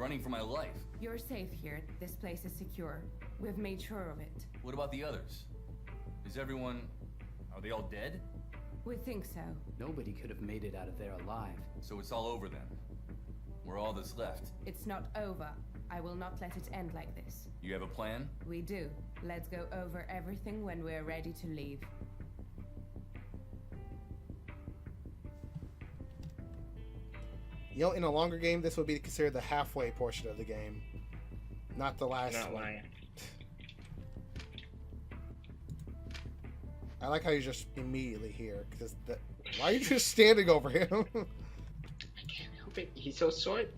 running for my life. You're safe here. This place is secure. We've made sure of it. What about the others? Is everyone... Are they all dead? We think so. Nobody could have made it out of there alive. So it's all over then. We're all that's left. It's not over. I will not let it end like this. You have a plan? We do. Let's go over everything when we're ready to leave. You know, in a longer game, this would be considered the halfway portion of the game, not the last Not one. lying. I like how you're just immediately here. Because why are you just standing over him? I can't help it. He's so short.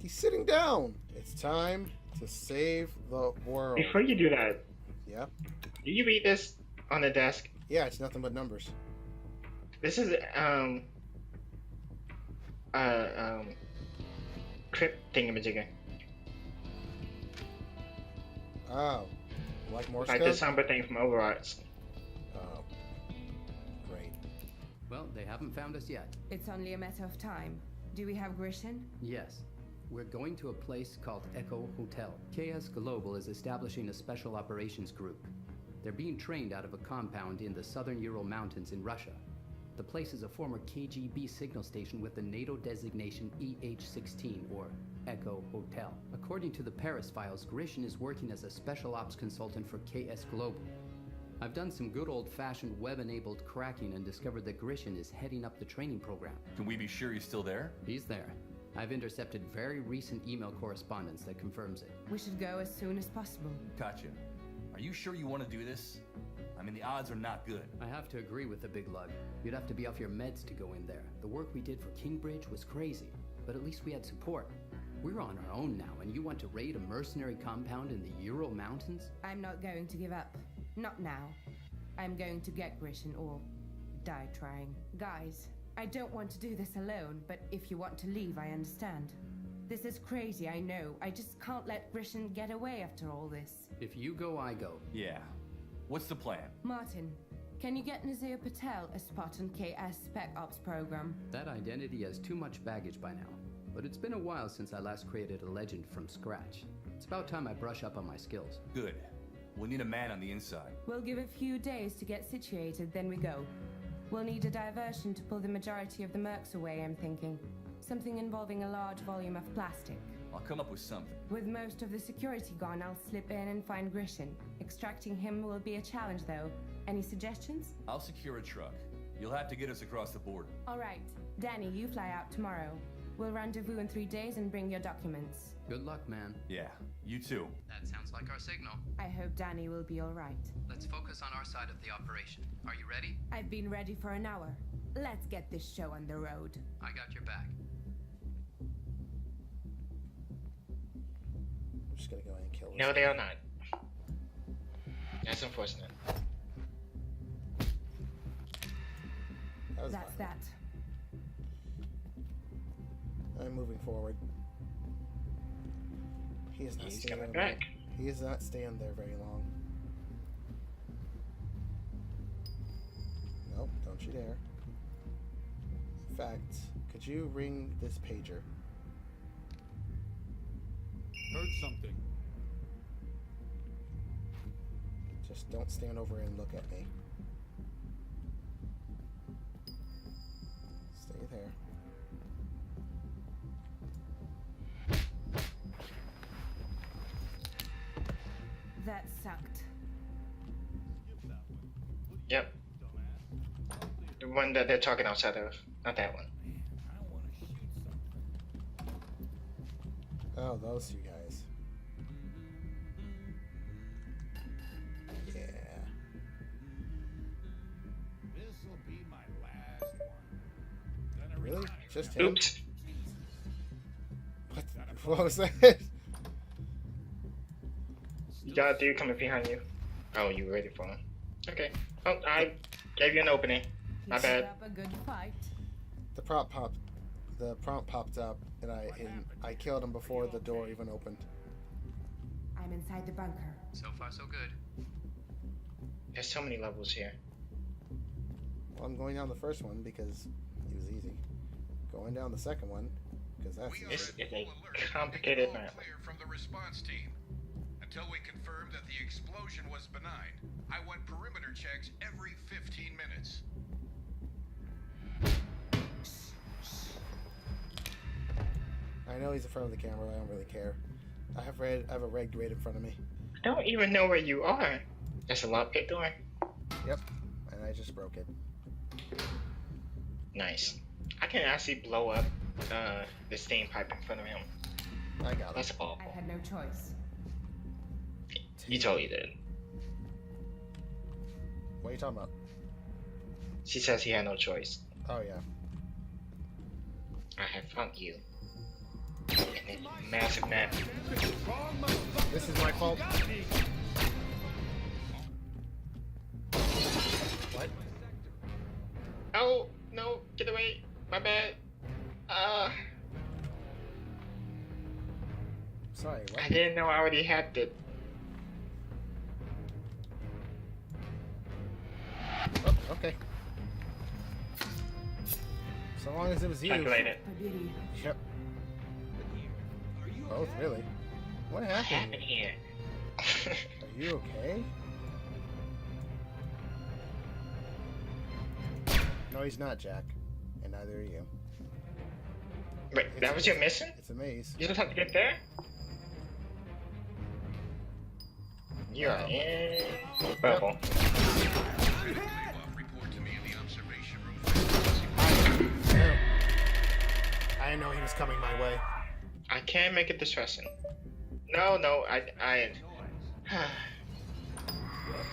He's sitting down. It's time to save the world. Before you do that, Yep. do you read this on the desk? Yeah, it's nothing but numbers. This is crypt thingamajigger. Oh. Like Morse Like code? the somber thing from Overwatch. Oh. Great. Well, they haven't found us yet. It's only a matter of time. Do we have Grishin? Yes. We're going to a place called Echo Hotel. KS Global is establishing a special operations group. They're being trained out of a compound in the southern Ural Mountains in Russia. The place is a former KGB signal station with the NATO designation EH-16, or Echo Hotel. According to the Paris files, Grishin is working as a special ops consultant for KS Global. I've done some good old-fashioned web-enabled cracking and discovered that Grishin is heading up the training program. Can we be sure he's still there? He's there. I've intercepted very recent email correspondence that confirms it. We should go as soon as possible. Katya, are you sure you want to do this? I mean, the odds are not good. I have to agree with the big lug. You'd have to be off your meds to go in there. The work we did for Kingbridge was crazy, but at least we had support. We're on our own now, and you want to raid a mercenary compound in the Ural Mountains? I'm not going to give up. Not now. I'm going to get Grishin or die trying. Guys, I don't want to do this alone, but if you want to leave, I understand. This is crazy, I know. I just can't let Grishin get away after all this. If you go, I go. Yeah. What's the plan? Martin, can you get Nazir Patel a spot on KS Spec Ops program? That identity has too much baggage by now. But it's been a while since I last created a legend from scratch. It's about time I brush up on my skills. Good. We'll need a man on the inside. We'll give a few days to get situated, then we go. We'll need a diversion to pull the majority of the mercs away, I'm thinking. Something involving a large volume of plastic. I'll come up with something. With most of the security gone, I'll slip in and find Grishin. Extracting him will be a challenge, though. Any suggestions? I'll secure a truck. You'll have to get us across the border. All right. Danny, you fly out tomorrow. We'll rendezvous in 3 days and bring your documents. Good luck, man. Yeah, you too. That sounds like our signal. I hope Danny will be all right. Let's focus on our side of the operation. Are you ready? I've been ready for an hour. Let's get this show on the road. I got your back. I'm just gonna go ahead and kill this. No, they are not. That's unfortunate. That was That's fine. that. I'm moving forward. He is not He's staying coming there. back. He is not staying there very long. Nope, don't you dare. In fact, could you ring this pager? Heard something. Just don't stand over and look at me. Stay there. That sucked. Yep. The one that they're talking outside of. Not that one. Oh, those two guys. Yeah. This'll be my last one. Gonna Really? retire. Just him? Oops. What? What was that? You got a dude coming behind you. Oh, you ready for him? Okay. Oh, I gave you an opening. My He bad. put up a good fight. The prompt popped up, and I killed him before the door even opened. I'm inside the bunker. So far, so good. There's so many levels here. Well, I'm going down the first one because it was easy. Going down the second one because that's This easy. is a complicated map. Clear from the response team. Until we confirm that the explosion was benign, I want perimeter checks every 15 minutes. I know he's in front of the camera. I don't really care. I have a red grid in front of me. I don't even know where you are. That's a lockpick door. Yep, and I just broke it. Nice. I can actually blow up the steam pipe in front of him. I got it. That's I awful. had no choice. You totally did. What are you talking about? She says he had no choice. Oh yeah. I have found you. In this massive map. This is my fault. What? Oh, no, get away. My bad. Sorry. I What? didn't know I already had the. Oh, okay. So long as it was you. Calculated. Pabiri. Yep. Both really. What What happened? happened here? Are you okay? No, he's not, Jack. And neither are you. Wait, that was your mission? It's a maze. You just have to get there? You are in bubble. Report to me in the observation room for emergency. I didn't know he was coming my way. I can't make it distressing. No, I.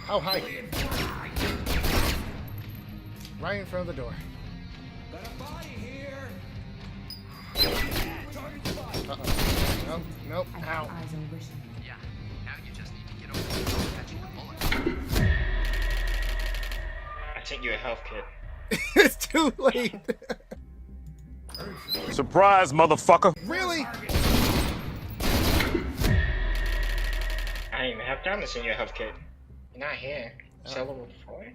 Oh, hi. Right in front of the door. Got a body here. Uh-oh. Nope, nope. I have Ow. eyes on Grishin. Yeah, now you just need to get over catching the bullet. I sent you a health kit. It's too late. Surprise, motherfucker! Really? I didn't even have time to send you a health kit. You're not here. Is that level 4?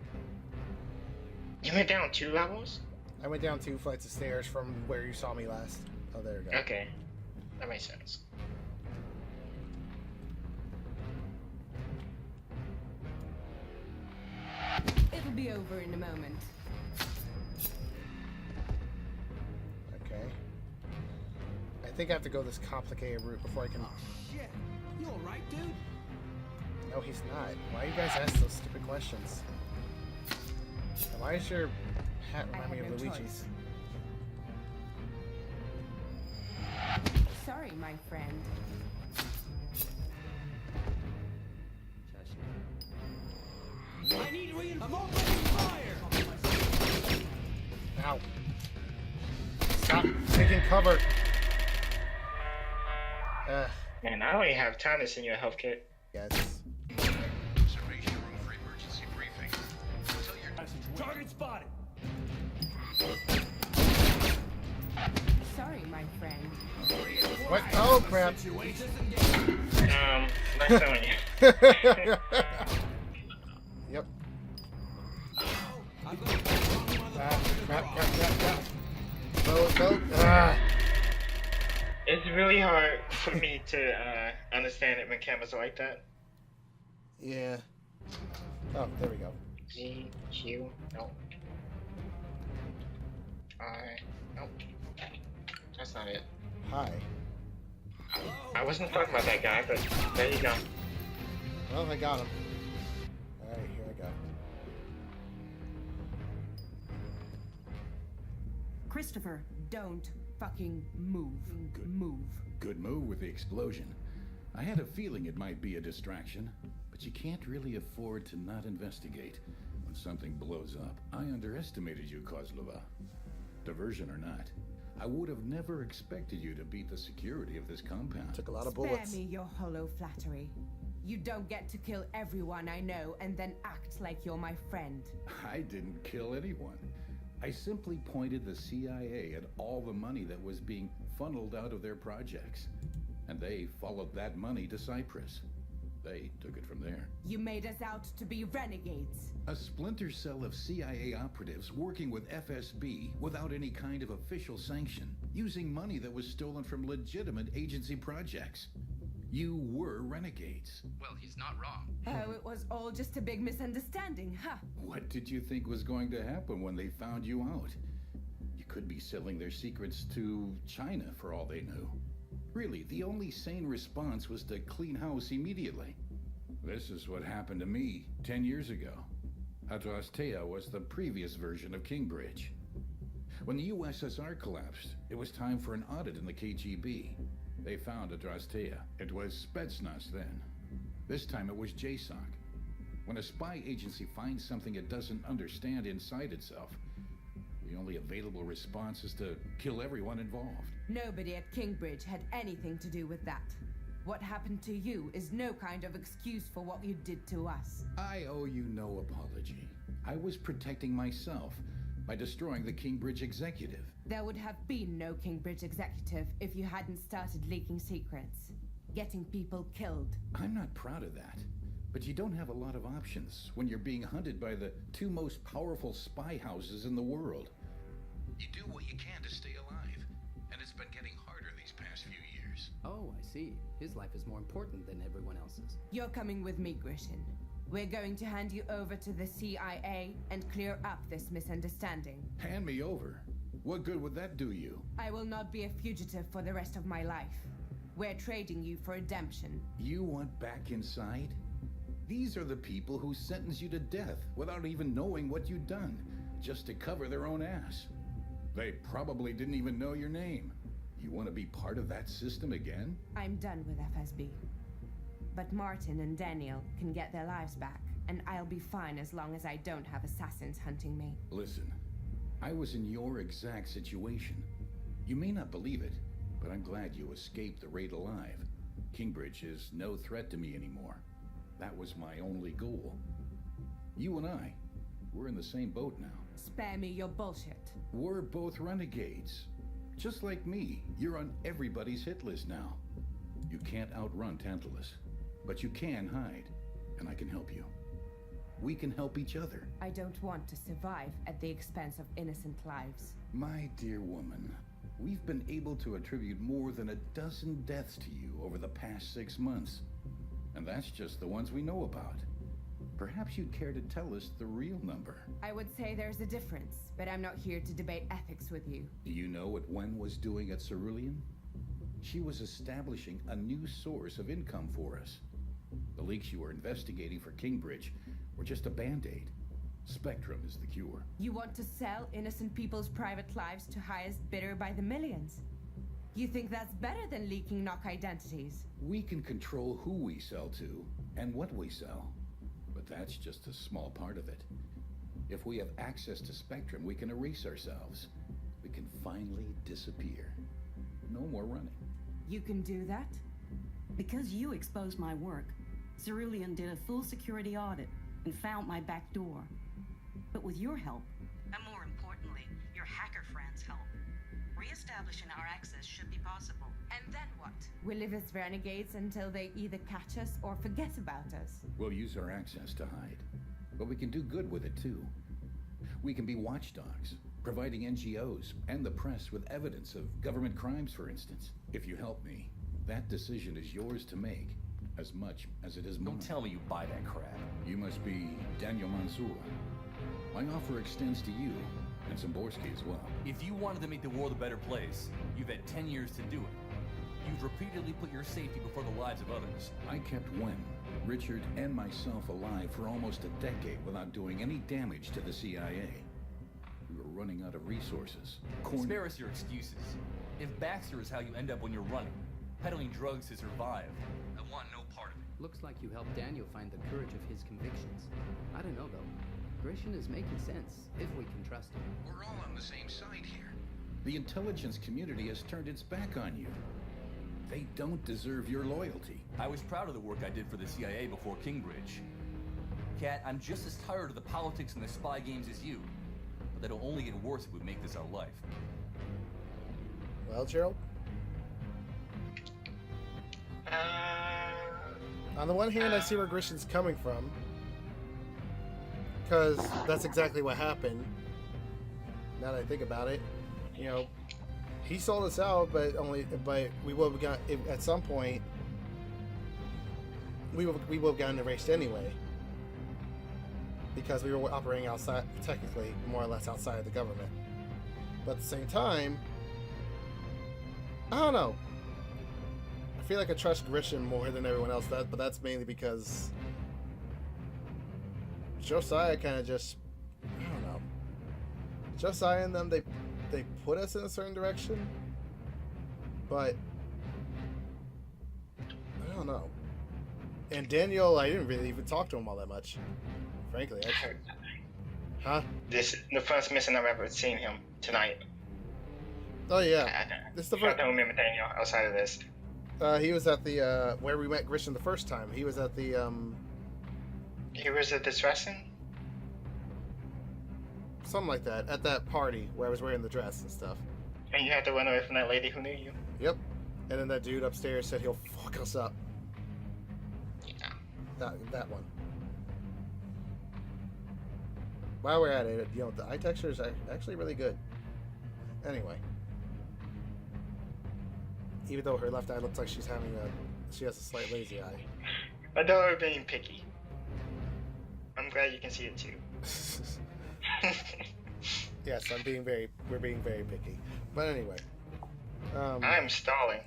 You went down 2 levels? I went down 2 flights of stairs from where you saw me last. Oh, there we go. Okay. That makes sense. It'll be over in a moment. Okay. I think I have to go this complicated route before I can... Shit. You alright, dude? No, he's not. Why you guys ask those stupid questions? And why does your hat I remind me had of no Luigi's? choice. Sorry, my friend. I need reinforcement fire. Ow. Stop taking cover. Man, I don't even have time to send you a health kit. Yes. Observation room for emergency briefing. Tell your Target spotted. Sorry, my friend. What? Oh, crap. Nice knowing you. Yep. Crap. Go. It's really hard for me to understand it when cameras are like that. Yeah. Oh, there we go. G, Q, no. I, nope. That's not it. Hi. I wasn't talking about that guy, but there you go. Well, I got him. Alright, here I go. Christopher, don't fucking move. Move. Good move with the explosion. I had a feeling it might be a distraction, but you can't really afford to not investigate when something blows up. I underestimated you, Kozlova. Diversion or not, I would have never expected you to beat the security of this compound. Took a lot of Spare bullets. me your hollow flattery. You don't get to kill everyone I know and then act like you're my friend. I didn't kill anyone. I simply pointed the CIA at all the money that was being funneled out of their projects. And they followed that money to Cyprus. They took it from there. You made us out to be renegades. A splinter cell of CIA operatives working with FSB without any kind of official sanction, using money that was stolen from legitimate agency projects. You were renegades. Well, he's not wrong. Oh, it was all just a big misunderstanding, huh? What did you think was going to happen when they found you out? You could be selling their secrets to China for all they knew. Really, the only sane response was to clean house immediately. This is what happened to me 10 years ago. Adrastea was the previous version of Kingbridge. When the USSR collapsed, it was time for an audit in the KGB. They found Adrastea. It was Spetsnaz then. This time it was JSOC. When a spy agency finds something it doesn't understand inside itself, the only available response is to kill everyone involved. Nobody at Kingbridge had anything to do with that. What happened to you is no kind of excuse for what you did to us. I owe you no apology. I was protecting myself by destroying the Kingbridge executive. There would have been no Kingbridge executive if you hadn't started leaking secrets. Getting people killed. I'm not proud of that. But you don't have a lot of options when you're being hunted by the two most powerful spy houses in the world. You do what you can to stay alive, and it's been getting harder these past few years. Oh, I see. His life is more important than everyone else's. You're coming with me, Grishin. We're going to hand you over to the CIA and clear up this misunderstanding. Hand me over? What good would that do you? I will not be a fugitive for the rest of my life. We're trading you for redemption. You want back inside? These are the people who sentenced you to death without even knowing what you'd done, just to cover their own ass. They probably didn't even know your name. You want to be part of that system again? I'm done with FSB. But Martin and Daniel can get their lives back, and I'll be fine as long as I don't have assassins hunting me. Listen, I was in your exact situation. You may not believe it, but I'm glad you escaped the raid alive. Kingbridge is no threat to me anymore. That was my only goal. You and I, we're in the same boat now. Spare me your bullshit. We're both renegades. Just like me, you're on everybody's hit list now. You can't outrun Tantalus, but you can hide, and I can help you. We can help each other. I don't want to survive at the expense of innocent lives. My dear woman, we've been able to attribute more than a dozen deaths to you over the past 6 months. And that's just the ones we know about. Perhaps you'd care to tell us the real number. I would say there's a difference, but I'm not here to debate ethics with you. Do you know what Wen was doing at Cerulean? She was establishing a new source of income for us. The leaks you were investigating for Kingbridge were just a band-aid. Spectrum is the cure. You want to sell innocent people's private lives to highest bidder by the millions? You think that's better than leaking knock identities? We can control who we sell to and what we sell. But that's just a small part of it. If we have access to Spectrum, we can erase ourselves. We can finally disappear. No more running. You can do that? Because you exposed my work, Cerulean did a full security audit and found my back door. But with your help, and more importantly, your hacker friends' help, re-establishing our access should be possible. And then what? We live as renegades until they either catch us or forget about us. We'll use our access to hide. But we can do good with it too. We can be watchdogs, providing NGOs and the press with evidence of government crimes, for instance. If you help me, that decision is yours to make, as much as it is mine. Don't tell me you buy that crap. You must be Daniel Mansour. My offer extends to you, and Zimborski as well. If you wanted to make the world a better place, you've had 10 years to do it. You've repeatedly put your safety before the lives of others. I kept Wen, Richard, and myself alive for almost a decade without doing any damage to the CIA. We were running out of resources. Spare us your excuses. If Baxter is how you end up when you're running, peddling drugs to survive, I want no part of it. Looks like you helped Daniel find the courage of his convictions. I don't know, though. Grishin is making sense, if we can trust him. We're all on the same side here. The intelligence community has turned its back on you. They don't deserve your loyalty. I was proud of the work I did for the CIA before Kingbridge. Kat, I'm just as tired of the politics and the spy games as you. But that'll only get worse if we make this our life. Well, Gerald? On the one hand, I see where Grisham's coming from, because that's exactly what happened. Now that I think about it, you know, he sold us out, but we would have got at some point. We would have gotten erased anyway, because we were operating outside, technically, more or less outside of the government. But at the same time, I don't know. I feel like I trust Grisham more than everyone else, but that's mainly because Josiah kind of just, I don't know. Josiah and them, they put us in a certain direction, but I don't know. And Daniel, I didn't really even talk to him all that much, frankly. Huh? This is the first mission I've ever seen him tonight. Oh yeah, this is the first. I don't remember Daniel outside of this. He was at the where we met Grisham the first time. He was at the He was at this dressing? something like that, at that party where I was wearing the dress and stuff. And you had to run away from that lady who knew you? Yep. And then that dude upstairs said he'll fuck us up. Yeah. That one. While we're at it, you know, the eye texture is actually really good. Anyway. Even though her left eye looks like she has a slight lazy eye. My daughter being picky. I'm glad you can see it too. Yes, we're being very picky. But anyway. I'm stalling.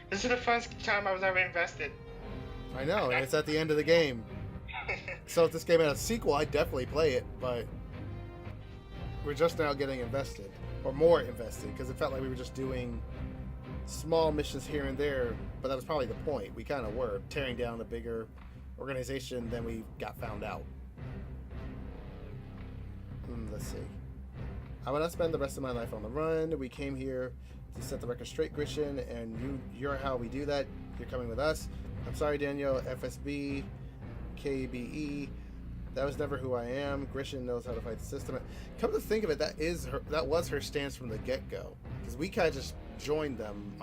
This is the first time I was ever invested. I know, and it's at the end of the game. So if this game had a sequel, I'd definitely play it, but we're just now getting invested. Or more invested, because it felt like we were just doing small missions here and there, but that was probably the point. We kind of were tearing down a bigger organization than we got found out. Let's see. I will not spend the rest of my life on the run. We came here to set the record straight, Grisham, and you're how we do that. You're coming with us. I'm sorry, Daniel. FSB, KBE. That was never who I am. Grisham knows how to fight the system. Come to think of it, that was her stance from the get-go. Because we kind of just joined them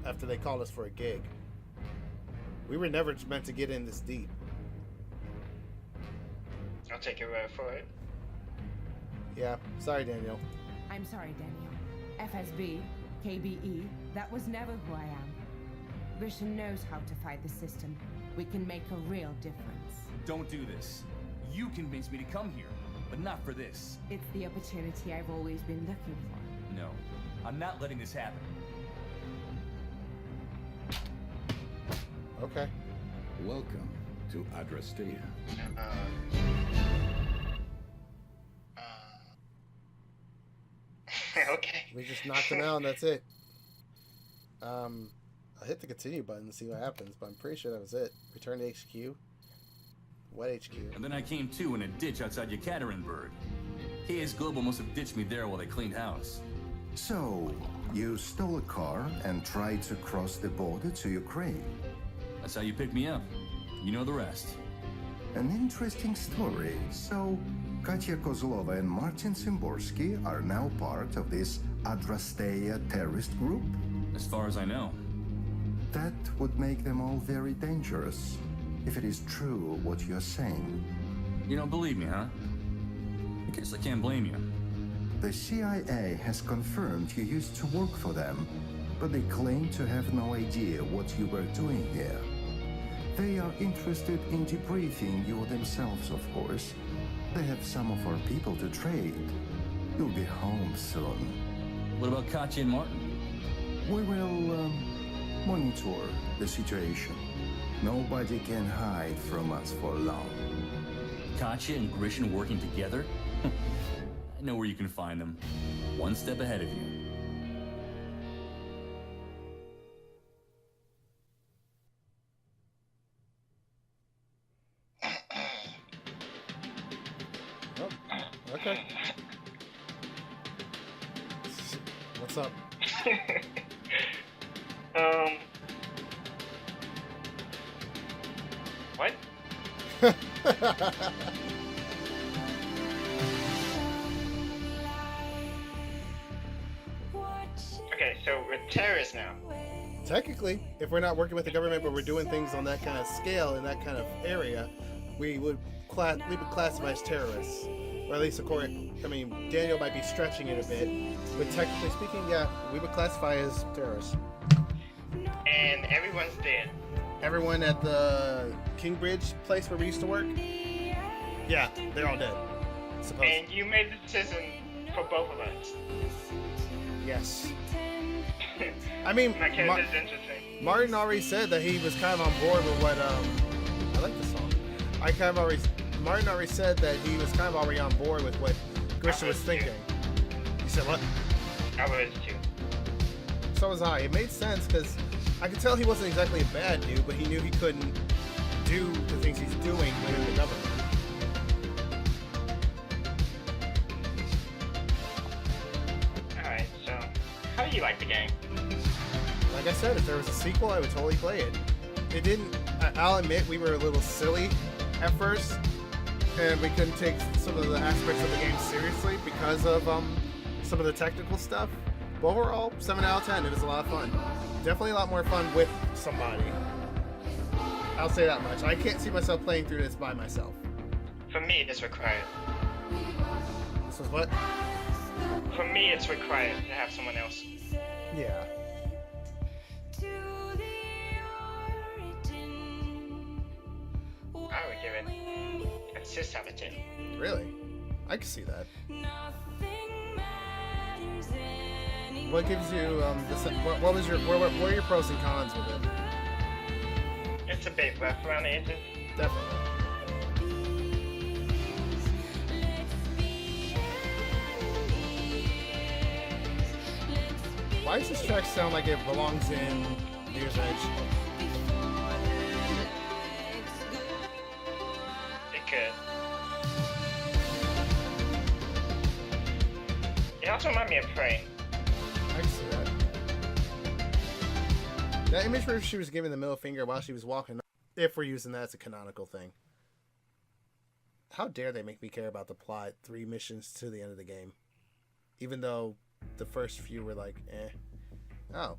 after they called us for a gig. We were never meant to get in this deep. I'll take your word for it. Yeah, sorry, Daniel. I'm sorry, Daniel. FSB, KBE, that was never who I am. Grisham knows how to fight the system. We can make a real difference. Don't do this. You convinced me to come here, but not for this. It's the opportunity I've always been looking for. No, I'm not letting this happen. Okay. Welcome to Adrastea. Okay. We just knocked him out and that's it. I'll hit the continue button and see what happens, but I'm pretty sure that was it. Return to HQ. What HQ? And then I came to in a ditch outside Yekaterinburg. KS Global must have ditched me there while they cleaned house. So, you stole a car and tried to cross the border to Ukraine. That's how you picked me up. You know the rest. An interesting story. So, Katya Kozlova and Martin Szymborski are now part of this Adrastea terrorist group? As far as I know. That would make them all very dangerous, if it is true what you're saying. You don't believe me, huh? I guess I can't blame you. The CIA has confirmed you used to work for them, but they claim to have no idea what you were doing here. They are interested in debriefing you themselves, of course. They have some of our people to trade. You'll be home soon. What about Katya and Martin? We will monitor the situation. Nobody can hide from us for long. Katya and Grisham working together? I know where you can find them. One step ahead of you. Oh, okay. What's up? What? Okay, so we're terrorists now. Technically, if we're not working with the government, but we're doing things on that kind of scale in that kind of area, we would classify as terrorists, or at least according. I mean, Daniel might be stretching it a bit, but technically speaking, yeah, we would classify as terrorists. And everyone's dead. Everyone at the Kingbridge place where we used to work, yeah, they're all dead. Supposedly. And you made the decision for both of us. Yes. I mean, That is interesting. Martin already said that he was kind of on board with what, I like the song. Martin already said that he was kind of already on board with what Grisha was thinking. You said what? I was too. So was I. It made sense because I could tell he wasn't exactly a bad dude, but he knew he couldn't do the things he's doing within the government. Alright, so how do you like the game? Like I said, if there was a sequel, I would totally play it. It didn't. I'll admit we were a little silly at first, and we couldn't take some of the aspects of the game seriously because of some of the technical stuff. But overall, 7 out of 10. It was a lot of fun. Definitely a lot more fun with somebody. I'll say that much. I can't see myself playing through this by myself. For me, it's required. This was what? For me, it's required to have someone else. Yeah. I would give it a 6 out of 10. Really? I can see that. What gives you what was your what are your pros and cons with it? It's a bit rough around the edges. Definitely. Why does this track sound like it belongs in Near's Edge? It could. It also reminds me of Prey. I can see that. That image where she was giving the middle finger while she was walking, if we're using that as a canonical thing. How dare they make me care about the plot 3 missions to the end of the game? Even though the first few were like, eh. Oh.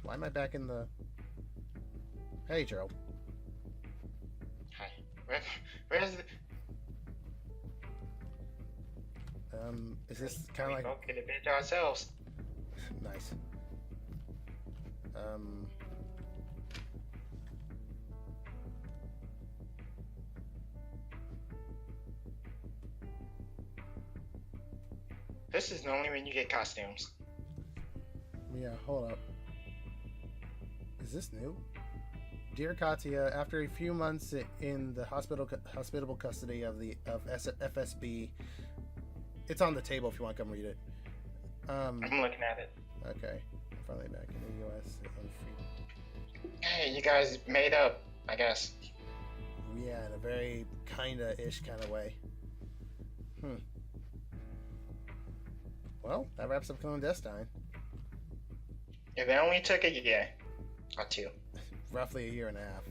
Why am I back in the... Hey, Gerald. Hi. Where's the... Is this kind of like... We both get a bit ourselves. Nice. This is normally when you get costumes. Yeah, hold up. Is this new? Dear Katya, after a few months in the hospitable custody of FSB, it's on the table if you want to come read it. I'm looking at it. Okay. Finally back in the U.S. Hey, you guys made up, I guess. Yeah, in a very kinda-ish kind of way. Well, that wraps up Clandestine. If it only took a year or 2. Roughly a year and a half.